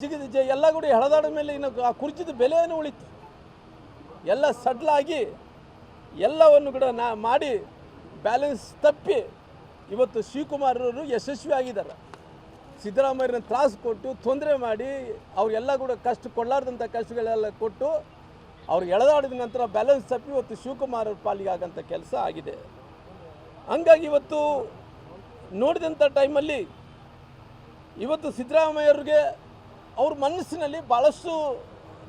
ಎಲ್ಲ ಕೂಡ ಎಳೆದಾಡ ಮೇಲೆ ಇನ್ನು ಆ ಕುರ್ಚಿದ ಬೆಲೆಯನ್ನು ಉಳಿತು. ಎಲ್ಲ ಸಡ್ಲಾಗಿ ಎಲ್ಲವನ್ನು ಕೂಡ ಮಾಡಿ ಬ್ಯಾಲೆನ್ಸ್ ತಪ್ಪಿ ಇವತ್ತು ಶಿವಕುಮಾರ್ ಅವರು ಯಶಸ್ವಿ ಆಗಿದ್ದಾರೆ. ಸಿದ್ದರಾಮಯ್ಯನ ತ್ರಾಸು ಕೊಟ್ಟು ತೊಂದರೆ ಮಾಡಿ ಅವರೆಲ್ಲ ಕೂಡ ಕಷ್ಟ ಕೊಡಲಾರ್ದಂಥ ಕಷ್ಟಗಳೆಲ್ಲ ಕೊಟ್ಟು ಅವ್ರು ಎಳೆದಾಡಿದ ನಂತರ ಬ್ಯಾಲೆನ್ಸ್ ತಪ್ಪಿ ಇವತ್ತು ಶಿವಕುಮಾರ್ ಅವ್ರ ಪಾಲಿಗೆ ಆಗಂಥ ಕೆಲಸ ಆಗಿದೆ. ಹಂಗಾಗಿ ಇವತ್ತು ನೋಡಿದಂಥ ಟೈಮಲ್ಲಿ ಇವತ್ತು ಸಿದ್ದರಾಮಯ್ಯವ್ರಿಗೆ ಅವ್ರ ಮನಸ್ಸಿನಲ್ಲಿ ಭಾಳಷ್ಟು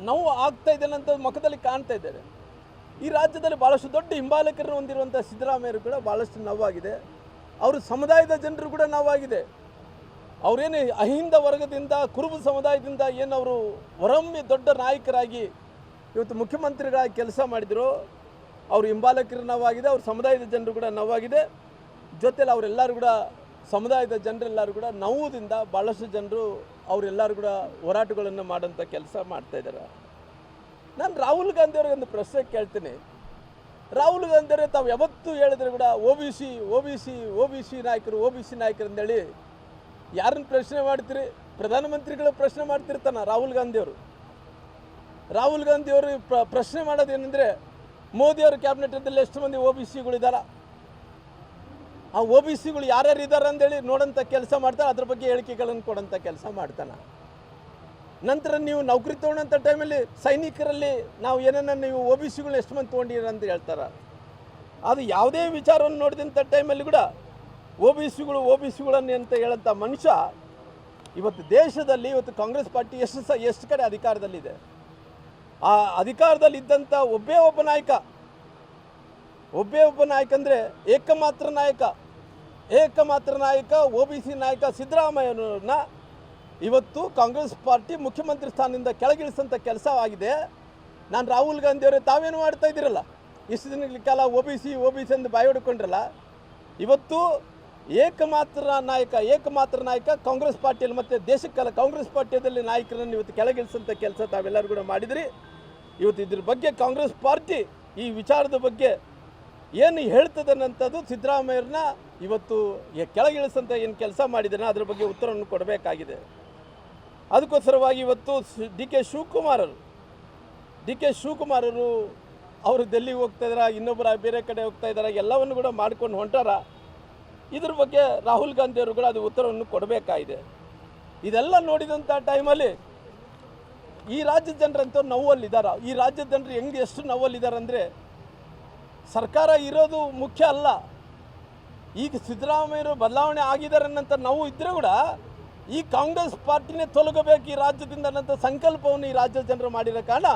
ನೋವು ಆಗ್ತಾ ಇದೆ ಅಂತ ಮುಖದಲ್ಲಿ ಕಾಣ್ತಾ ಇದ್ದಾರೆ. ಈ ರಾಜ್ಯದಲ್ಲಿ ಭಾಳಷ್ಟು ದೊಡ್ಡ ಹಿಂಬಾಲಕರನ್ನು ಹೊಂದಿರುವಂಥ ಸಿದ್ದರಾಮಯ್ಯರು ಕೂಡ ಭಾಳಷ್ಟು ನೋವಾಗಿದೆ. ಅವ್ರ ಸಮುದಾಯದ ಜನರು ಕೂಡ ನೋವಾಗಿದೆ. ಅವರೇನು ಅಹಿಂದ ವರ್ಗದಿಂದ ಕುರುಬ ಸಮುದಾಯದಿಂದ ಏನು ಅವರು ಹೊರಮ್ಮಿ ದೊಡ್ಡ ನಾಯಕರಾಗಿ ಇವತ್ತು ಮುಖ್ಯಮಂತ್ರಿಗಳಾಗಿ ಕೆಲಸ ಮಾಡಿದರು, ಅವ್ರ ಹಿಂಬಾಲಕರು ನೋವಾಗಿದೆ, ಅವ್ರ ಸಮುದಾಯದ ಜನರು ಕೂಡ ನೋವಾಗಿದೆ. ಜೊತೆಲಿ ಅವರೆಲ್ಲರೂ ಕೂಡ ಸಮುದಾಯದ ಜನರೆಲ್ಲರೂ ಕೂಡ ನೋವುದಿಂದ ಭಾಳಷ್ಟು ಜನರು ಅವರೆಲ್ಲರೂ ಕೂಡ ಹೋರಾಟಗಳನ್ನು ಮಾಡೋಂಥ ಕೆಲಸ ಮಾಡ್ತಾಯಿದ್ದಾರೆ. ನಾನು ರಾಹುಲ್ ಗಾಂಧಿಯವ್ರಿಗೆ ಒಂದು ಪ್ರಶ್ನೆ ಕೇಳ್ತೀನಿ. ರಾಹುಲ್ ಗಾಂಧಿಯವರೇ ತಾವು ಯಾವತ್ತೂ ಹೇಳಿದ್ರೆ ಕೂಡ ಒ ಬಿ ಸಿ ನಾಯಕರು ಅಂತೇಳಿ ಯಾರನ್ನು ಪ್ರಶ್ನೆ ಮಾಡ್ತೀರಿ? ಪ್ರಧಾನಮಂತ್ರಿಗಳು ಪ್ರಶ್ನೆ ಮಾಡ್ತಿರ್ತಾನೆ ರಾಹುಲ್ ಗಾಂಧಿಯವರು. ರಾಹುಲ್ ಗಾಂಧಿಯವರು ಪ್ರಶ್ನೆ ಮಾಡೋದೇನೆಂದರೆ ಮೋದಿಯವ್ರ ಕ್ಯಾಬಿನೆಟಲ್ಲಿ ಎಷ್ಟು ಮಂದಿ ಒ ಬಿ ಸಿಗಳಿದ್ದಾರೆ, ಆ ಒ ಬಿ ಸಿಗಳು ಯಾರ್ಯಾರು ಇದ್ದಾರೆ ಅಂತೇಳಿ ನೋಡೋಂಥ ಕೆಲಸ ಮಾಡ್ತಾರೆ, ಅದ್ರ ಬಗ್ಗೆ ಹೇಳಿಕೆಗಳನ್ನು ಕೊಡೋಂಥ ಕೆಲಸ ಮಾಡ್ತಾನೆ. ನಂತರ ನೀವು ನೌಕರಿ ತೊಗೊಂಡಂಥ ಟೈಮಲ್ಲಿ ಸೈನಿಕರಲ್ಲಿ ನಾವು ಏನನ್ನ ನೀವು ಒ ಬಿ ಸಿಗಳನ್ನ ಎಷ್ಟು ಮಂದಿ ತೊಗೊಂಡಿರ ಅಂತ ಹೇಳ್ತಾರೆ. ಅದು ಯಾವುದೇ ವಿಚಾರವನ್ನು ನೋಡಿದಂಥ ಟೈಮಲ್ಲಿ ಕೂಡ ಒ ಬಿ ಸಿಗಳನ್ನು ಅಂತ ಹೇಳೋಂಥ ಮನುಷ್ಯ ಇವತ್ತು ದೇಶದಲ್ಲಿ ಇವತ್ತು ಕಾಂಗ್ರೆಸ್ ಪಾರ್ಟಿ ಎಷ್ಟು ಕಡೆ ಅಧಿಕಾರದಲ್ಲಿದೆ. ಆ ಅಧಿಕಾರದಲ್ಲಿದ್ದಂಥ ಒಬ್ಬೇ ಒಬ್ಬ ನಾಯಕ ಅಂದರೆ ಏಕಮಾತ್ರ ನಾಯಕ ಒ ಬಿ ಸಿ ನಾಯಕ ಸಿದ್ದರಾಮಯ್ಯನವ್ರನ್ನ ಇವತ್ತು ಕಾಂಗ್ರೆಸ್ ಪಾರ್ಟಿ ಮುಖ್ಯಮಂತ್ರಿ ಸ್ಥಾನದಿಂದ ಕೆಳಗಿಳಿಸೋಂಥ ಕೆಲಸವಾಗಿದೆ. ನಾನು ರಾಹುಲ್ ಗಾಂಧಿಯವರೇ ತಾವೇನು ಮಾಡ್ತಾ ಇದ್ದೀರಲ್ಲ, ಇಷ್ಟು ದಿನಗಳ ಕಾಲ ಒ ಬಿ ಸಿ ಅಂತ ಬಾಯಿ ಹೊಡ್ಕೊಂಡ್ರಲ್ಲ, ಇವತ್ತು ಏಕಮಾತ್ರ ನಾಯಕ ಕಾಂಗ್ರೆಸ್ ಪಾರ್ಟಿಯಲ್ಲಿ ಮತ್ತು ದೇಶಕ್ಕೆಲ್ಲ ಕಾಂಗ್ರೆಸ್ ಪಾರ್ಟಿಯಲ್ಲಿ ನಾಯಕರನ್ನು ಇವತ್ತು ಕೆಳಗಿಳಿಸೋಂಥ ಕೆಲಸ ತಾವೆಲ್ಲರೂ ಕೂಡ ಮಾಡಿದಿರಿ. ಇವತ್ತು ಇದ್ರ ಬಗ್ಗೆ ಕಾಂಗ್ರೆಸ್ ಪಾರ್ಟಿ ಈ ವಿಚಾರದ ಬಗ್ಗೆ ಏನು ಹೇಳ್ತದೆ ಅನ್ನೋಂಥದ್ದು ಸಿದ್ದರಾಮಯ್ಯರನ್ನ ಇವತ್ತು ಕೆಳಗಿಳಿಸಂತ ಏನು ಕೆಲಸ ಮಾಡಿದ್ದಾನೆ ಅದ್ರ ಬಗ್ಗೆ ಉತ್ತರವನ್ನು ಕೊಡಬೇಕಾಗಿದೆ. ಅದಕ್ಕೋಸ್ಕರವಾಗಿ ಇವತ್ತು ಡಿ ಕೆ ಶಿವಕುಮಾರ್ ಅವರು ಡೆಲ್ಲಿಗೆ ಹೋಗ್ತಾ ಇದ್ದಾರೆ, ಇನ್ನೊಬ್ಬರ ಬೇರೆ ಕಡೆ ಹೋಗ್ತಾ ಇದ್ದಾರೆ, ಎಲ್ಲವನ್ನು ಕೂಡ ಮಾಡ್ಕೊಂಡು ಹೊಂಟಾರ. ಇದ್ರ ಬಗ್ಗೆ ರಾಹುಲ್ ಗಾಂಧಿಯವರು ಕೂಡ ಅದು ಉತ್ತರವನ್ನು ಕೊಡಬೇಕಾಗಿದೆ. ಇದೆಲ್ಲ ನೋಡಿದಂಥ ಟೈಮಲ್ಲಿ ಈ ರಾಜ್ಯದ ಜನರಂತೂ ನೋವಲ್ಲಿದ್ದಾರೆ. ಈ ರಾಜ್ಯದ ಜನರು ಎಷ್ಟು ನೋವಲ್ಲಿದ್ದಾರೆ ಅಂದರೆ ಸರ್ಕಾರ ಇರೋದು ಮುಖ್ಯ ಅಲ್ಲ. ಈಗ ಸಿದ್ದರಾಮಯ್ಯರು ಬದಲಾವಣೆ ಆಗಿದ್ದಾರೆ ಅನ್ನೋಂಥ ನೋವು ಇದ್ದರೆ ಕೂಡ ಈ ಕಾಂಗ್ರೆಸ್ ಪಾರ್ಟಿನೇ ತೊಲಗಬೇಕು ಈ ರಾಜ್ಯದಿಂದ ಅನ್ನೋಂಥ ಸಂಕಲ್ಪವನ್ನು ಈ ರಾಜ್ಯದ ಜನರು ಮಾಡಿರೋ ಕಾರಣ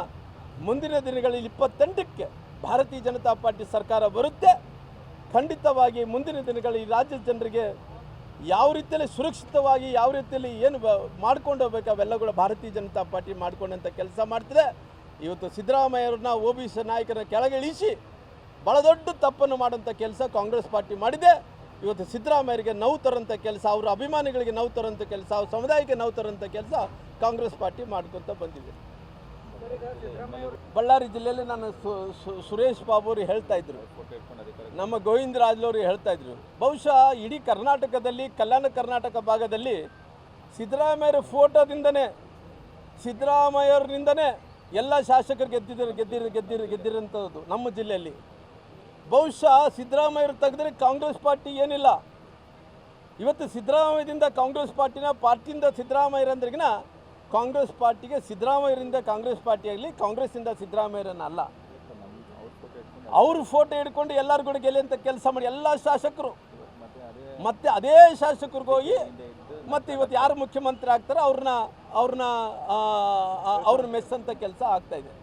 ಮುಂದಿನ ದಿನಗಳಲ್ಲಿ 28ಕ್ಕೆ ಭಾರತೀಯ ಜನತಾ ಪಾರ್ಟಿ ಸರ್ಕಾರ ಬರುತ್ತೆ. ಖಂಡಿತವಾಗಿ ಮುಂದಿನ ದಿನಗಳಲ್ಲಿ ಈ ರಾಜ್ಯದ ಜನರಿಗೆ ಯಾವ ರೀತಿಯಲ್ಲಿ ಸುರಕ್ಷಿತವಾಗಿ ಯಾವ ರೀತಿಯಲ್ಲಿ ಏನು ಮಾಡ್ಕೊಂಡು ಹೋಗ್ಬೇಕು ಅವೆಲ್ಲ ಕೂಡ ಭಾರತೀಯ ಜನತಾ ಪಾರ್ಟಿ ಮಾಡಿಕೊಂಡಂಥ ಕೆಲಸ ಮಾಡ್ತಿದೆ. ಇವತ್ತು ಸಿದ್ದರಾಮಯ್ಯವ್ರನ್ನ ಒ ಬಿ ಸಿ ನಾಯಕರನ್ನ ಕೆಳಗಿಳಿಸಿ ಭಾಳ ದೊಡ್ಡ ತಪ್ಪನ್ನು ಮಾಡೋಂಥ ಕೆಲಸ ಕಾಂಗ್ರೆಸ್ ಪಾರ್ಟಿ ಮಾಡಿದೆ. ಇವತ್ತು ಸಿದ್ದರಾಮಯ್ಯರಿಗೆ ನೋವು ತರೋಂಥ ಕೆಲಸ, ಅವರ ಅಭಿಮಾನಿಗಳಿಗೆ ನೋವು ತರೋಂಥ ಕೆಲಸ, ಅವ್ರ ಸಮುದಾಯಕ್ಕೆ ನೋವು ತರೋಂಥ ಕೆಲಸ ಕಾಂಗ್ರೆಸ್ ಪಾರ್ಟಿ ಮಾಡ್ಕೊತ ಬಂದಿದೆ. ಬಳ್ಳಾರಿ ಜಿಲ್ಲೆಯಲ್ಲಿ ನಾನು ಸುರೇಶ್ ಬಾಬು ಅವರು ಹೇಳ್ತಾ ಇದ್ರು, ನಮ್ಮ ಗೋವಿಂದರಾಜ್ ಹೇಳ್ತಾ ಇದ್ರು, ಬಹುಶಃ ಇಡೀ ಕರ್ನಾಟಕದಲ್ಲಿ ಕಲ್ಯಾಣ ಕರ್ನಾಟಕ ಭಾಗದಲ್ಲಿ ಸಿದ್ದರಾಮಯ್ಯವ್ರಿಂದನೇ ಎಲ್ಲ ಶಾಸಕರು ಗೆದ್ದಿರೋಂಥದ್ದು ನಮ್ಮ ಜಿಲ್ಲೆಯಲ್ಲಿ. ಬಹುಶಃ ಸಿದ್ದರಾಮಯ್ಯರು ತೆಗೆದ್ರೆ ಕಾಂಗ್ರೆಸ್ ಪಾರ್ಟಿ ಏನಿಲ್ಲ. ಇವತ್ತು ಸಿದ್ದರಾಮಯ್ಯದಿಂದ ಪಾರ್ಟಿಯಿಂದ ಸಿದ್ದರಾಮಯ್ಯರಂದ್ರಿಗಿನ ಕಾಂಗ್ರೆಸ್ ಪಾರ್ಟಿಗೆ ಸಿದ್ದರಾಮಯ್ಯರಿಂದ ಕಾಂಗ್ರೆಸ್ ಪಾರ್ಟಿ ಆಗಲಿ, ಕಾಂಗ್ರೆಸ್ಸಿಂದ ಸಿದ್ದರಾಮಯ್ಯರನ್ನಲ್ಲ. ಅವರು ಫೋಟೋ ಹಿಡ್ಕೊಂಡು ಎಲ್ಲರೂ ಕೂಡ ಗೆಲ್ಲುವಂಥ ಕೆಲಸ ಮಾಡಿ ಎಲ್ಲ ಶಾಸಕರು ಮತ್ತೆ ಅದೇ ಶಾಸಕರಿಗೆ ಹೋಗಿ ಮತ್ತು ಇವತ್ತು ಯಾರು ಮುಖ್ಯಮಂತ್ರಿ ಆಗ್ತಾರೆ ಅವ್ರನ್ನ ಮೆಚ್ಚಂಥ ಕೆಲಸ ಆಗ್ತಾಯಿದೆ.